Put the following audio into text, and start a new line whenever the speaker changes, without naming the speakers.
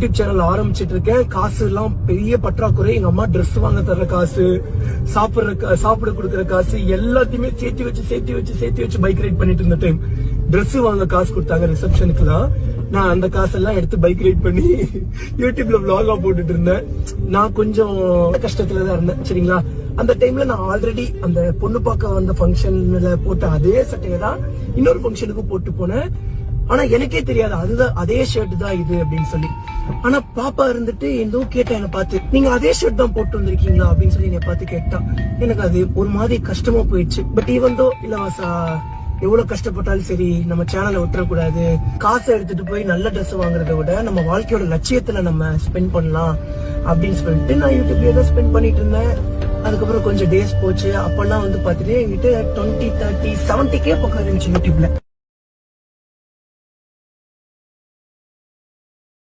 YouTube channel ஆரம்பிச்சிட்டு இருக்கேன். காசு எல்லாம் பெரிய பற்றாக்குறை. எங்க அம்மா ட்ரெஸ் வாங்க தர்ற காசு, சாப்பிட கொடுக்கற காசு எல்லாத்தையுமே சேர்த்து வச்சு பைக் ரைட் பண்ணிட்டு இருந்த டைம் ட்ரெஸ் வாங்க காசு கொடுத்தாங்க ரிசப்ஷனுக்கு தான். நான் அந்த காசெல்லாம் எடுத்து பைக் ரைட் பண்ணி யூடியூப்ல vlog-ஆ போட்டுட்டு இருந்தேன். நான் கொஞ்சம் கஷ்டத்துல தான் இருந்தேன். சரிங்களா, அந்த டைம்ல நான் ஆல்ரெடி அந்த பொண்ணு பார்க்க வந்த ஃபங்க்ஷன்ல போட்ட அதே சட்டையை தான் இன்னொரு ஃபங்க்ஷனுக்கு போட்டு போனேன். ஆனா எனக்கே தெரியாது அதுதான் அதே ஷர்ட் தான் இது அப்படின்னு சொல்லி. ஆனா பாப்பா இருந்துட்டு ஏதோ கேட்டா என்ன பார்த்து, நீங்க அதே ஷர்ட் தான் போட்டு வந்திருக்கீங்களா அப்படின்னு சொல்லி என்னை பார்த்து கேட்டா. எனக்கு அது ஒரு மாதிரி கஷ்டமா போயிடுச்சு. பட் ஈவன் தோ இல்லவாசா எவ்வளவு கஷ்டப்பட்டாலும் சரி நம்ம சேனலை விட்டுறக்கூடாது. காசை எடுத்துட்டு போய் நல்ல ட்ரெஸ் வாங்குறத விட நம்ம வாழ்க்கையோட லட்சியத்துல நம்ம ஸ்பெண்ட் பண்ணலாம் அப்படின்னு சொல்லிட்டு நான் யூடியூப்ல தான் ஸ்பெண்ட் பண்ணிட்டு இருந்தேன். அதுக்கப்புறம் கொஞ்சம் டேஸ் போச்சு. அப்பெல்லாம் வந்து பாத்துட்டு என்கிட்ட 20, 30, 70K பக்கம் இருந்துச்சு யூடியூப்ல.